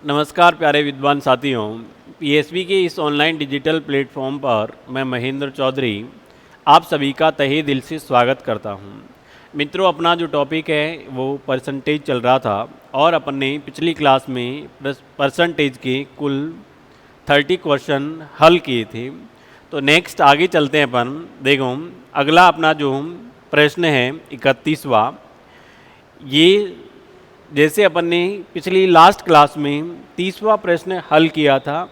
नमस्कार प्यारे विद्वान साथियों। पीएसबी के इस ऑनलाइन डिजिटल प्लेटफॉर्म पर मैं महेंद्र चौधरी आप सभी का तहे दिल से स्वागत करता हूं। मित्रों, अपना जो टॉपिक है वो परसेंटेज चल रहा था और अपन ने पिछली क्लास में परसेंटेज के कुल 30 क्वेश्चन हल किए थे। तो नेक्स्ट आगे चलते हैं अपन। देखो, अगला अपना जो प्रश्न है 31वां, ये जैसे अपन ने पिछली लास्ट क्लास में 30वां प्रश्न हल किया था,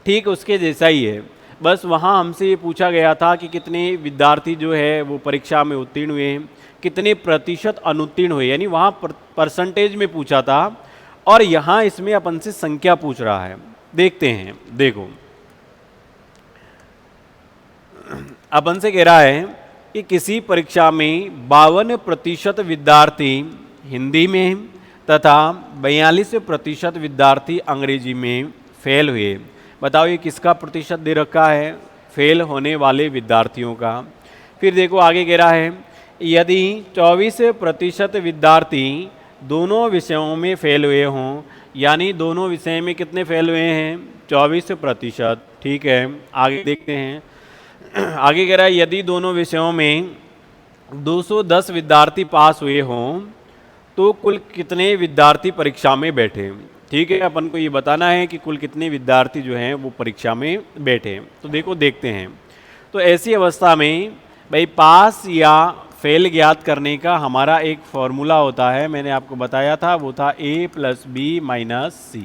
ठीक उसके जैसा ही है। बस वहाँ हमसे ये पूछा गया था कि कितने विद्यार्थी जो है वो परीक्षा में उत्तीर्ण हुए हैं, कितने प्रतिशत अनुत्तीर्ण हुए, यानी वहाँ परसेंटेज में पूछा था। और यहाँ इसमें अपन से संख्या पूछ रहा है। देखते हैं। देखो, अपन से कह रहा है कि किसी परीक्षा में 52% विद्यार्थी हिंदी में तथा 42% विद्यार्थी अंग्रेजी में फेल हुए। बताओ ये किसका प्रतिशत दे रखा है? फेल होने वाले विद्यार्थियों का। फिर देखो आगे कह रहा है, यदि 24% विद्यार्थी दोनों विषयों में फेल हुए हों, यानी दोनों विषय में कितने फेल हुए हैं? 24%। ठीक है, आगे देखते हैं। आगे कह रहा है, यदि दोनों विषयों में 210 विद्यार्थी पास हुए हों तो कुल कितने विद्यार्थी परीक्षा में बैठे? ठीक है, अपन को ये बताना है कि कुल कितने विद्यार्थी जो हैं वो परीक्षा में बैठे। तो देखो देखते हैं। तो ऐसी अवस्था में भाई पास या फेल ज्ञात करने का हमारा एक फॉर्मूला होता है, मैंने आपको बताया था, वो था a+b-c।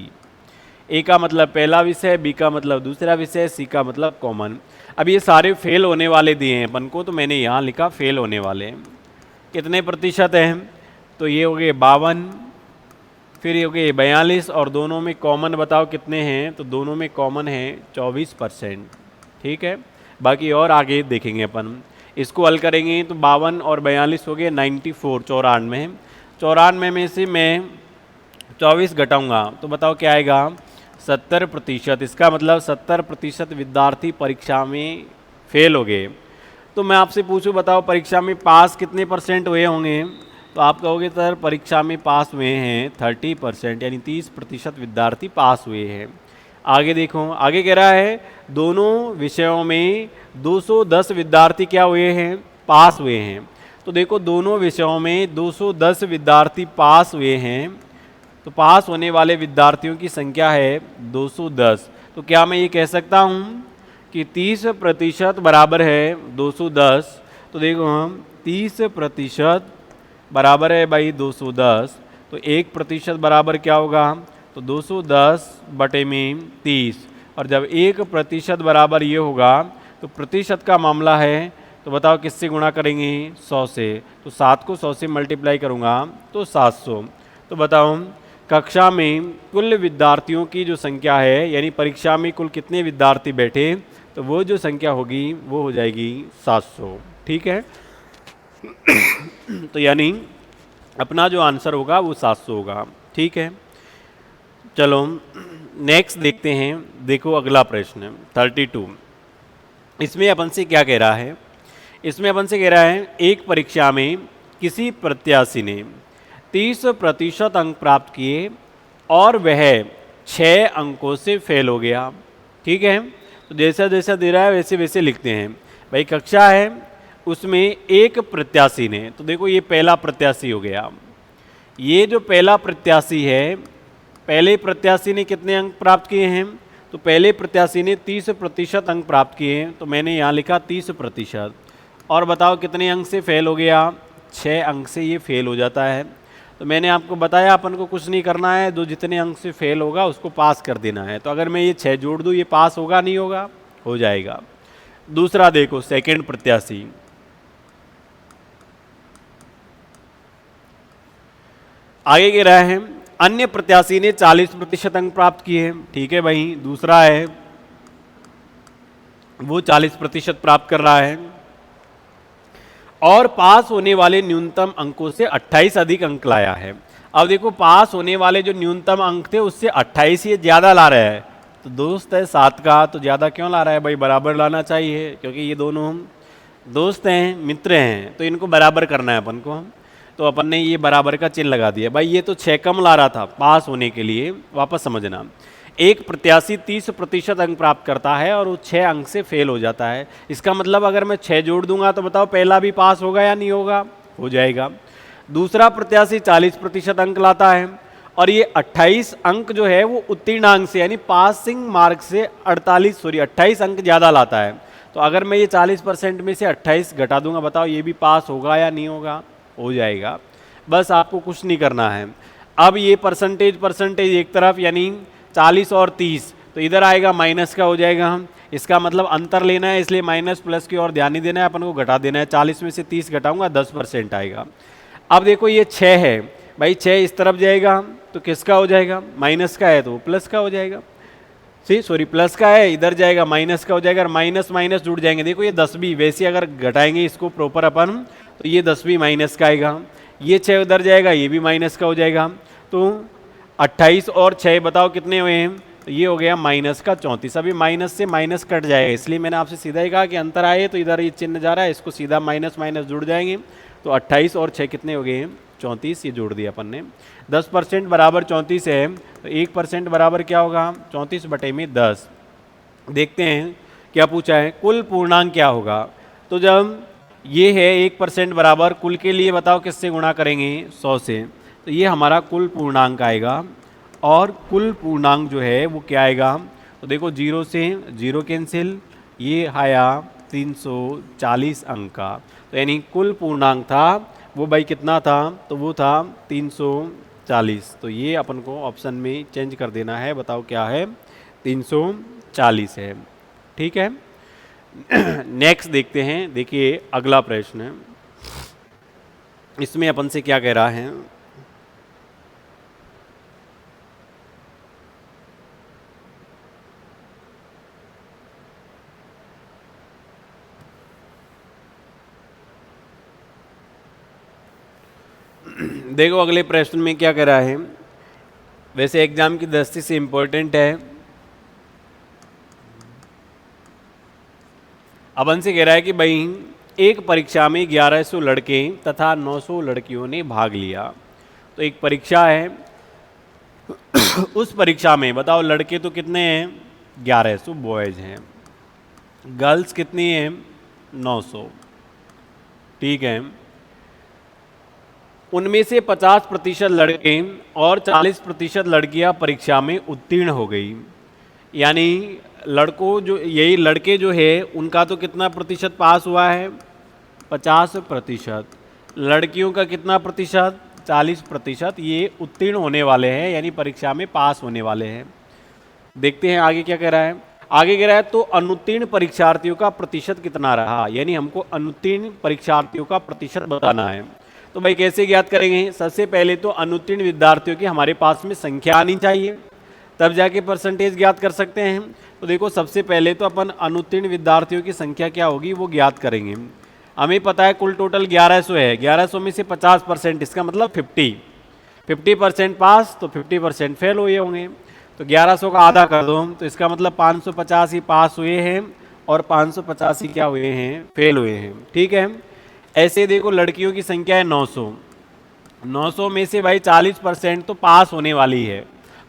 ए का मतलब पहला विषय, बी का मतलब दूसरा विषय, सी का मतलब कॉमन। अब ये सारे फेल होने वाले दिए हैं अपन को, तो मैंने यहाँ लिखा फेल होने वाले। कितने प्रतिशत हैं? तो ये हो गए 52, फिर ये हो गए 42, और दोनों में कॉमन बताओ कितने हैं? तो दोनों में कॉमन है 24%। ठीक है, बाकी और आगे देखेंगे अपन। इसको हल करेंगे तो 52 और 42 हो गए 94, 94। 94 में से मैं 24 घटाऊँगा तो बताओ क्या आएगा? 70%। इसका मतलब 70% विद्यार्थी परीक्षा में फेल हो गए। तो मैं आपसे पूछूं, बताओ परीक्षा में पास कितने परसेंट हुए होंगे? तो आप कहोगे सर परीक्षा में पास हुए हैं 30%, यानी 30% विद्यार्थी पास हुए हैं। आगे देखो, आगे कह रहा है दोनों विषयों में 210 विद्यार्थी क्या हुए हैं? पास हुए हैं। तो देखो दोनों विषयों में 210 विद्यार्थी पास हुए हैं, तो पास होने वाले विद्यार्थियों की संख्या है 210। तो क्या मैं ये कह सकता हूँ कि 30% बराबर है 210? तो देखो हम 30% बराबर है भाई 210, तो 1% बराबर क्या होगा? तो 210 बटे में 30। और जब 1% बराबर ये होगा तो प्रतिशत का मामला है, तो बताओ किससे गुणा करेंगे? 100 से। तो 7 को 100 से मल्टीप्लाई करूँगा तो 700। तो बताओ कक्षा में कुल विद्यार्थियों की जो संख्या है, यानी परीक्षा में कुल कितने विद्यार्थी बैठे, तो वो जो संख्या होगी वो हो जाएगी 700। ठीक है, तो यानी अपना जो आंसर होगा वो 700 होगा। ठीक है, चलो नेक्स्ट देखते हैं। देखो अगला प्रश्न 32। इसमें अपन से क्या कह रहा है? इसमें अपन से कह रहा है एक परीक्षा में किसी प्रत्याशी ने 30% अंक प्राप्त किए और वह 6 अंकों से फेल हो गया। ठीक है, तो जैसा जैसा दे रहा है वैसे वैसे लिखते हैं। भाई कक्षा है, उसमें एक प्रत्याशी ने, तो देखो ये पहला प्रत्याशी हो गया। ये जो पहला प्रत्याशी है, पहले प्रत्याशी ने कितने अंक प्राप्त किए हैं? तो पहले प्रत्याशी ने 30% अंक प्राप्त किए हैं, तो मैंने यहाँ लिखा 30%। और बताओ कितने अंक से फेल हो गया? 6 अंक से ये फेल हो जाता है। तो मैंने आपको बताया अपन को कुछ नहीं करना है, जो जितने अंक से फेल होगा उसको पास कर देना है। तो अगर मैं ये 6 जोड़ दूँ, ये पास होगा नहीं होगा? हो जाएगा। दूसरा देखो, सेकेंड प्रत्याशी, आगे कह रहा है अन्य प्रत्याशी ने 40% अंक प्राप्त किए हैं। ठीक है भाई, दूसरा है वो 40% प्राप्त कर रहा है और पास होने वाले न्यूनतम अंकों से 28 अधिक अंक लाया है। अब देखो पास होने वाले जो न्यूनतम अंक थे उससे 28 ये ज्यादा ला रहा है, तो दोस्त है 7 का, तो ज्यादा क्यों ला रहा है भाई? बराबर लाना चाहिए, क्योंकि ये दोनों दोस्त हैं, मित्र हैं, तो इनको बराबर करना है अपन को। तो अपन ने ये बराबर का चिन्ह लगा दिया। भाई ये तो 6 कम ला रहा था पास होने के लिए, वापस समझना। एक प्रत्याशी 30% अंक प्राप्त करता है और वो 6 अंक से फेल हो जाता है। इसका मतलब अगर मैं 6 जोड़ दूंगा तो बताओ पहला भी पास होगा या नहीं होगा? हो जाएगा। दूसरा प्रत्याशी 40% अंक लाता है और ये 28 अंक जो है वो उत्तीर्णांक से यानी पासिंग मार्क से 28 अंक ज़्यादा लाता है। तो अगर मैं ये 40% में से 28 घटा दूंगा, बताओ ये भी पास होगा या नहीं होगा? हो जाएगा। बस आपको कुछ नहीं करना है। अब ये परसेंटेज एक तरफ यानी 40 और 30, तो इधर आएगा माइनस का हो जाएगा। हम इसका मतलब अंतर लेना है, इसलिए माइनस प्लस की ओर ध्यान नहीं देना है, अपन को घटा देना है। 40 में से 30 घटाऊंगा 10% आएगा। अब देखो ये 6 है, भाई 6 इस तरफ जाएगा तो किसका हो जाएगा? माइनस का है तो प्लस का हो जाएगा। सॉरी प्लस का है, इधर जाएगा माइनस का हो जाएगा, और माइनस माइनस जुड़ जाएंगे। देखो ये 10 भी वैसे अगर घटाएंगे इसको प्रॉपर अपन, तो ये 10 भी माइनस का आएगा। ये 6 उधर जाएगा, ये भी माइनस का हो जाएगा। तो 28 और 6 बताओ कितने हुए हैं? तो ये हो गया माइनस का 34। अभी माइनस से माइनस कट जाएगा, इसलिए मैंने आपसे सीधा ही कहा कि अंतर आए तो इधर ये चिन्ह जा रहा है, इसको सीधा माइनस माइनस जुड़ जाएंगे। तो 28 और 6 कितने हो गए हैं? 34। ये जोड़ दिया अपन ने। 10% बराबर 34 है, तो 1% बराबर क्या होगा? 34/10। देखते हैं क्या पूछा है, कुल पूर्णांक क्या होगा। तो जब ये है 1% बराबर, कुल के लिए बताओ किससे गुणा करेंगे? 100 से। तो ये हमारा कुल पूर्णांक आएगा। और कुल पूर्णांक जो है वो क्या आएगा? तो देखो 0 से 0 कैंसिल, ये आया 340 अंक का। तो यानी कुल पूर्णांक था वो भाई कितना था? तो वो था 340। तो ये अपन को ऑप्शन में चेंज कर देना है। बताओ क्या है? 340 है। ठीक है। नेक्स्ट देखते हैं। देखिए अगला प्रश्न है, इसमें अपन से क्या कह रहा है। देखो अगले प्रश्न में क्या कह रहा है, वैसे एग्जाम की दृष्टि से इंपॉर्टेंट है। अपन से कह रहा है कि भाई एक परीक्षा में 1100 लड़के तथा 900 लड़कियों ने भाग लिया। तो एक परीक्षा है, उस परीक्षा में बताओ लड़के तो कितने हैं? 1100 बॉयज हैं, गर्ल्स कितनी हैं? 900। ठीक है। उनमें से 50% लड़के और 40% लड़कियां परीक्षा में उत्तीर्ण हो गई। यानी लड़कों जो यही लड़के जो है उनका तो कितना प्रतिशत पास हुआ है? 50%। लड़कियों का कितना प्रतिशत? 40%। ये उत्तीर्ण होने वाले हैं, यानी परीक्षा में पास होने वाले हैं। देखते हैं आगे क्या कह रहा है। आगे कह रहा है तो अनुत्तीर्ण परीक्षार्थियों का प्रतिशत कितना रहा, यानी हमको अनुत्तीर्ण परीक्षार्थियों का प्रतिशत बताना है। तो भाई कैसे ज्ञात करेंगे? सबसे पहले तो अनुत्तीर्ण विद्यार्थियों की हमारे पास में संख्या आनी चाहिए, तब जाके परसेंटेज ज्ञात कर सकते हैं। तो देखो सबसे पहले तो अपन अनुत्तीर्ण विद्यार्थियों की संख्या क्या होगी वो ज्ञात करेंगे। हमें पता है कुल टोटल 1100 है, 1100 में से 50%, इसका मतलब 50% पास, तो 50% फेल हुए होंगे। तो 1100 का आधा कर दो, तो इसका मतलब 550 ही पास हुए हैं और 550 ही क्या हुए हैं? फेल हुए हैं। ठीक है। ऐसे देखो लड़कियों की संख्या है 900, 900 में से भाई 40% तो पास होने वाली है,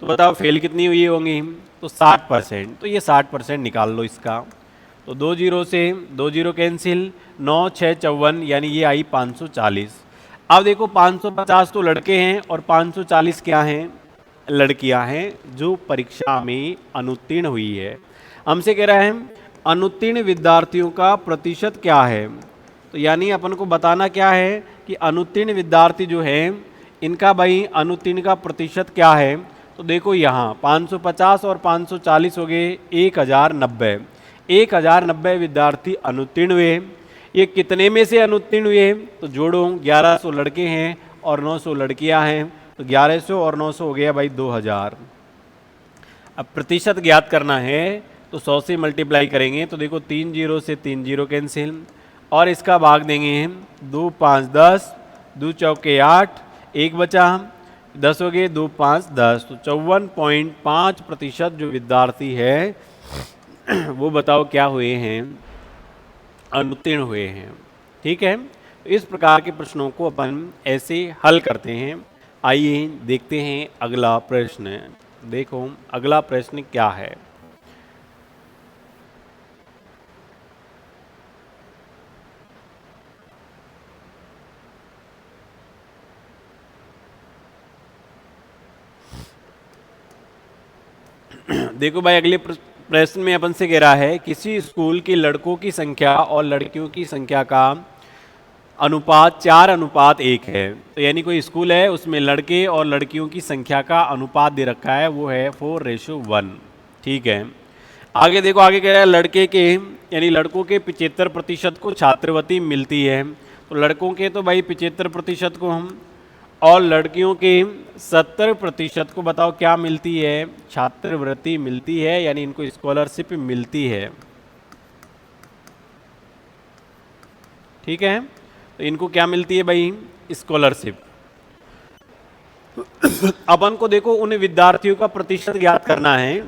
तो बताओ फेल कितनी हुई होंगी? तो 60%। तो ये 60% निकाल लो इसका। तो 2 जीरो से 2 जीरो कैंसिल, 9 6 54, यानी ये आई 540। अब देखो 550 तो लड़के हैं और 540 क्या हैं? लड़कियां हैं जो परीक्षा में अनुत्तीर्ण हुई है। हमसे कह रहा है अनुत्तीर्ण विद्यार्थियों का प्रतिशत क्या है। तो यानी अपन को बताना क्या है कि अनुत्तीर्ण विद्यार्थी जो है इनका भाई अनुत्तीर्ण का प्रतिशत क्या है। तो देखो यहाँ 550 और 540 हो गए 1090। 1090 विद्यार्थी अनुत्तीर्ण हुए। ये कितने में से अनुत्तीर्ण हुए? तो जोड़ो 1100 लड़के हैं और 900 लड़कियां हैं, तो 1100 और 900 हो गया भाई 2000। अब प्रतिशत ज्ञात करना है तो 100 से मल्टीप्लाई करेंगे। तो देखो 3 जीरो से 3 जीरो कैंसिल और इसका भाग देंगे 2 5 10, 2 चौके 8, 1 बचा 10 हो गए, 2 5 10। तो 54.5% जो विद्यार्थी है वो बताओ क्या हुए हैं? अनुत्तीर्ण हुए हैं। ठीक है। इस प्रकार के प्रश्नों को अपन ऐसे हल करते हैं। आइए देखते हैं अगला प्रश्न। देखो अगला प्रश्न क्या है। देखो भाई, अगले प्रश्न में अपन से कह रहा है किसी स्कूल के लड़कों की संख्या और लड़कियों की संख्या का अनुपात 4:1 है। तो यानी कोई स्कूल है, उसमें लड़के और लड़कियों की संख्या का अनुपात दे रखा है, वो है 4:1। ठीक है। आगे देखो, आगे कह रहा है लड़के के यानी लड़कों के 75% को छात्रवृत्ति मिलती है। तो लड़कों के तो भाई 75% को हम, और लड़कियों के 70% को बताओ क्या मिलती है, छात्रवृत्ति मिलती है, यानी इनको स्कॉलरशिप मिलती है। ठीक है, तो इनको क्या मिलती है भाई, स्कॉलरशिप। अपन को देखो उन विद्यार्थियों का प्रतिशत ज्ञात करना है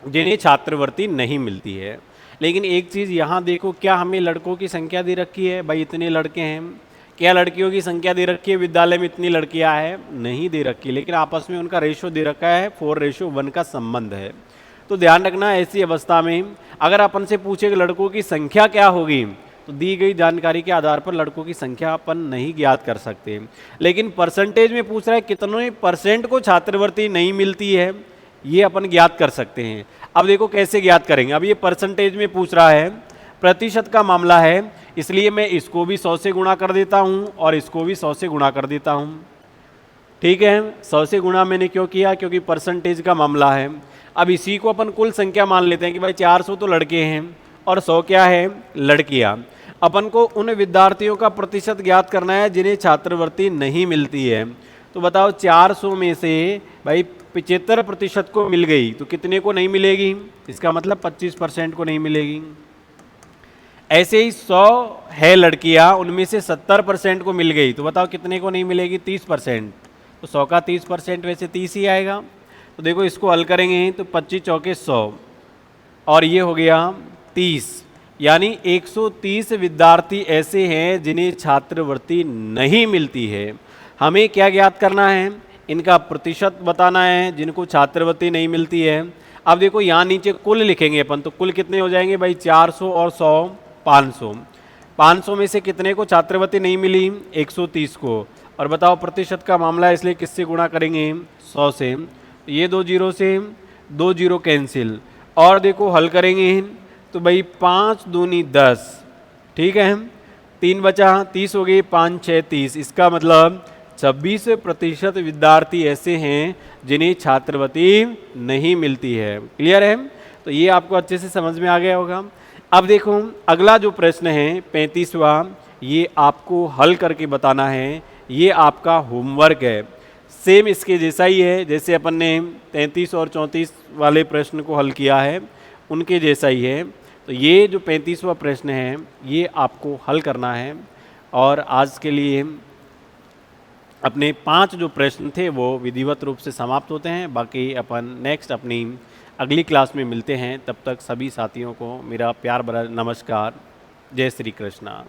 जिन्हें छात्रवृत्ति नहीं मिलती है। लेकिन एक चीज़ यहाँ देखो, क्या हमें लड़कों की संख्या दे रखी है भाई, इतने लड़के हैं। क्या लड़कियों की संख्या दे रखी है, विद्यालय में इतनी लड़कियां हैं, नहीं दे रखी, लेकिन आपस में उनका रेशो दे रखा है, 4:1 का संबंध है। तो ध्यान रखना, ऐसी अवस्था में अगर अपन से पूछे कि लड़कों की संख्या क्या होगी, तो दी गई जानकारी के आधार पर लड़कों की संख्या अपन नहीं ज्ञात कर सकते। लेकिन परसेंटेज में पूछ रहा है कितने परसेंट को छात्रवृत्ति नहीं मिलती है, ये अपन ज्ञात कर सकते हैं। अब देखो कैसे ज्ञात करेंगे। अब ये परसेंटेज में पूछ रहा है, प्रतिशत का मामला है, इसलिए मैं इसको भी 100 से गुणा कर देता हूं और इसको भी 100 से गुणा कर देता हूं। ठीक है, 100 से गुणा मैंने क्यों किया, क्योंकि परसेंटेज का मामला है। अब इसी को अपन कुल संख्या मान लेते हैं कि भाई 400 तो लड़के हैं और 100 क्या है, लड़कियां। अपन को उन विद्यार्थियों का प्रतिशत ज्ञात करना है जिन्हें छात्रवृत्ति नहीं मिलती है। तो बताओ 400 में से भाई 75% को मिल गई, तो कितने को नहीं मिलेगी, इसका मतलब 25% को नहीं मिलेगी। ऐसे ही 100 है लड़कियां, उनमें से 70% को मिल गई, तो बताओ कितने को नहीं मिलेगी, 30%। तो 100 का 30% वैसे 30 ही आएगा। तो देखो इसको हल करेंगे तो 25 चौके 100 और ये हो गया 30, यानी 130 विद्यार्थी ऐसे हैं जिन्हें छात्रवृत्ति नहीं मिलती है। हमें क्या ज्ञात करना है, इनका प्रतिशत बताना है जिनको छात्रवृत्ति नहीं मिलती है। अब देखो यहाँ नीचे कुल लिखेंगे अपन, तो कुल कितने हो जाएंगे भाई, 400 और 100 500। 500 में से कितने को छात्रवृत्ति नहीं मिली, 130 को। और बताओ प्रतिशत का मामला है, इसलिए किससे गुणा करेंगे, 100 से। ये 2 जीरो से 2 जीरो कैंसिल, और देखो हल करेंगे तो भाई 5 दूनी 10, ठीक है, 3 बचा, 30 हो गई, 5 6 30। इसका मतलब 26% विद्यार्थी ऐसे हैं जिन्हें छात्रवृत्ति नहीं मिलती है। क्लियर है, तो ये आपको अच्छे से समझ में आ गया होगा। अब देखो अगला जो प्रश्न है 35वां, ये आपको हल करके बताना है, ये आपका होमवर्क है। सेम इसके जैसा ही है, जैसे अपन ने 33 और 34 वाले प्रश्न को हल किया है, उनके जैसा ही है। तो ये जो 35वां प्रश्न है ये आपको हल करना है। और आज के लिए अपने 5 जो प्रश्न थे वो विधिवत रूप से समाप्त होते हैं। बाकी अपन नेक्स्ट अपनी अगली क्लास में मिलते हैं। तब तक सभी साथियों को मेरा प्यार भरा नमस्कार। जय श्री कृष्णा।